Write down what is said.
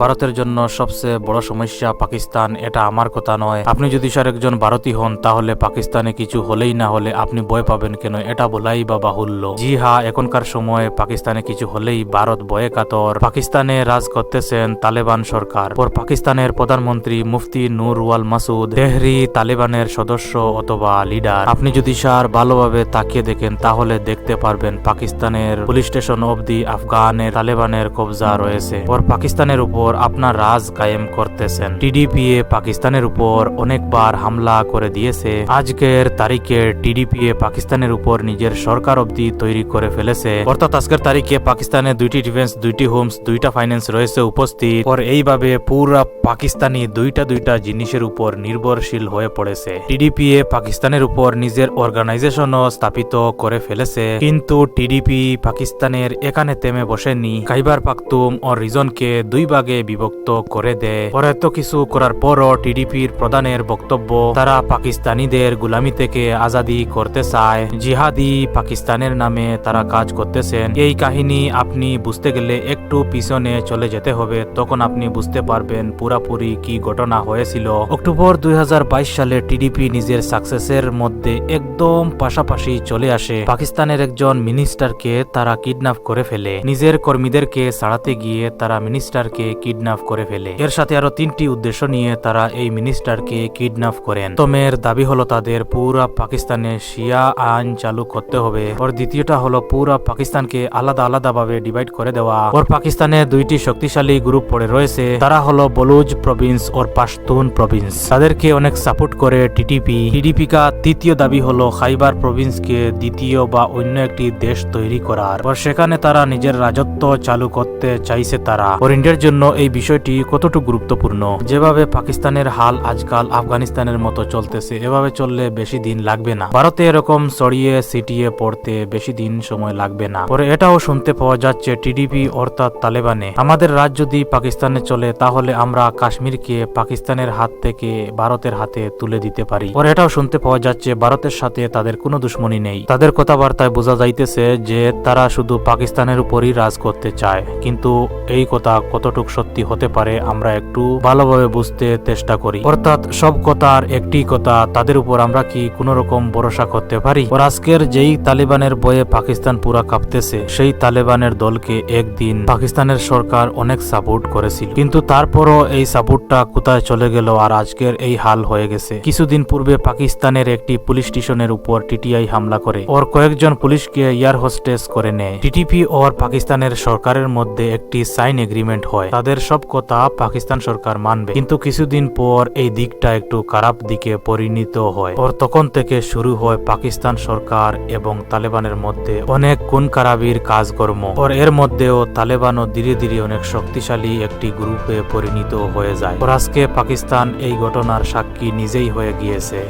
ভারতের জন্য সবচেয়ে বড় সমস্যা পাকিস্তান, এটা আমার কথা নয়। আপনি যদি স্যার একজন ভারতীয় হন তাহলে পাকিস্তানে কিছু হলেই না হলে আপনি ভয় পাবেন কেন, এটা বলাই বা বাহুল্য। জি হ্যাঁ, এখনকার সময় পাকিস্তানে কিছু হলেই ভারত ভয়ে কাতর। পাকিস্তানে রাজ করতেছেন তালেবান সরকার। পর পাকিস্তানের প্রধানমন্ত্রী মুফতি নুরওয়াল মাসুদ তেহরি তালেবানের সদস্য অথবা লিডার। আপনি যদি স্যার ভালোভাবে তাকিয়ে দেখেন তাহলে দেখতে পারবেন পাকিস্তানের পুলিশ স্টেশন অবধি আফগানের তালেবানের কবজা রয়েছে। পর পাকিস্তানের উপর আপনার রাজ কায়েম করতেছেন। টিডিপিএ পাকিস্তানের উপর অনেকবার হামলা করে দিয়েছে। আজকের তারিখে টিডিপিএ পাকিস্তানের উপর নিজের সরকার অবধি তৈরি করে ফেলেছে। অর্থাৎ আজকের তারিখে পাকিস্তানে 2টি ডিফেন্স, 2টি হোমস, 2টা ফাইন্যান্স রয়েছে উপস্থিত। পর এইভাবে পুরা পাকিস্তানি দুইটা জিনিসের উপর নির্ভরশীল হয়ে পড়েছে। টিডিপিএ পাকিস্তানের উপর নিজের অর্গানাইজেশনও স্থাপিত করে ফেলেছে। কিন্তু টিডিপি পাকিস্তানের এখানে থেমে বসেনি। খাইবার পাখতুম ও রিজনকে 2 ভাগে বিভক্ত করে দেয়। পরে এত কিছু করার পরও টিডিপির প্রধানের বক্তব্য তারা পাকিস্তানিদের গুলামি থেকে আজাদি করতে চায়। জিহাদি পাকিস্তানের নামে তারা কাজ করতেছেন। এই কাহিনী আপনি বুঝতে গেলে একটু পিছনে চলে যেতে হবে, তখন আপনি বুঝতে পারবেন পুরাপুরি কি ঘটনা হয়েছিল। অক্টোবর 2022 সালে টিডিপি নিজের সাকসেসের মধ্যে একদম পাশাপাশি চলে আসে। পাকিস্তানের একজন মিনিস্টারকে তারা কিডন্যাপ করে ফেলে। নিজের কর্মীদেরকে ছাড়াতে গিয়ে তারা মিনিস্টারকে কিডন্যাপ করে ফেলে। এর সাথে আরো 3টি উদ্দেশ্য নিয়ে তারা এই মিনিস্টারকে কিডন্যাপ করেন। প্রথমের দাবি হলো তাদের পুরা পাকিস্তানে শিয়া আইন চালু করতে হবে। ওর দ্বিতীয়টা হলো পুরা পাকিস্তানকে আলাদা আলাদা ভাবে ডিভাইড করে দেওয়া। ওর পাকিস্তানে 2টি শক্তিশালী গ্রুপ পড়ে রয়েছে, তারা হলো বলুচ প্রভিন্স ওর পাশতুন প্রভিন্স। তাদেরকে অনেক সাপোর্ট করে টিডিপি। টিডিপি কা তৃতীয় দাবি হলো খাইবার প্রভিন্সকে দ্বিতীয় বা অন্য একটি দেশ তৈরি করার। আর সেখানে তারা নিজের রাজত্ব চালু করতে চাইছে তারা। ওর ইন্ডিয়ার জন্য এই বিষয়টি কতটুকু গুরুত্বপূর্ণ। যেভাবে পাকিস্তানের হাল আজকাল আফগানিস্তানের মতো চলতেছে, এভাবে চললে বেশি দিন লাগবে না। ভারতে এরকম ছড়িয়ে ছিটিয়ে পড়তে বেশি দিন সময় লাগবে না। পরে এটাও শুনতে পাওয়া যাচ্ছে টিডিপি অর্থাৎ তালেবানে আমাদের রাজ যদি পাকিস্তানে চলে তাহলে আমরা কাশ্মীরকে পাকিস্তানের হাত থেকে ভারতের হাতে তুলে দিতে পারি। পরে এটাও শুনতে পাওয়া যাচ্ছে ভারতের সাথে তাদের কোনো দুশ্মনী নেই। তাদের কথাবার্তায় বোঝা যাইতেছে যে তারা শুধু পাকিস্তানের উপরই রাজ করতে চায়। কিন্তু এই কথা কতটুক সত্যি হতে পারে আমরা একটু ভালোভাবে বুঝতে চেষ্টা করি। অর্থাৎ সব কথার একটি কথা, তাদের উপর আমরা কি কোনো রকম ভরসা করতে পারি? ওর আজকের যেই তালেবানের বয়ে পাকিস্তান পুরা কাঁপতেছে, সেই তালেবানের দলকে একদিন পাকিস্তানের সরকার অনেক সাপোর্ট করেছিল, কিন্তু তারপরও এই সাপোর্টটা কোথায় চলে গেল আর আজকের এই হাল হয়ে গেছে। কিছুদিন পূর্বে পাকিস্তানের একটি পুলিশ স্টেশনের উপর টিটিআই হামলা করে ওর কয়েকজন পুলিশকে এয়ার হোস্টেস করে নেয়। টিটিপি ওর পাকিস্তানের সরকারের মধ্যে একটি সাইন এগ্রিমেন্ট হয়, তাদের সব কথা পাকিস্তান সরকার মানবে। কিন্তু কিছুদিন পর এই দিকটা একটু খারাপ দিকে পরিণত হয়। ওর তখন থেকে শুরু হয় পাকিস্তান সরকার এবং তালেবানের মধ্যে অনেক খুন খারাপির কাজকর্ম। ওর এর মধ্যেও তালেবানও ধীরে ধীরে অনেক শক্তিশালী একটি গ্রুপে পরিণত হয়ে যায়। ওর আজকে পাকিস্তান এই ঘটনার সাক্ষী নিজেই হয়ে গিয়েছে।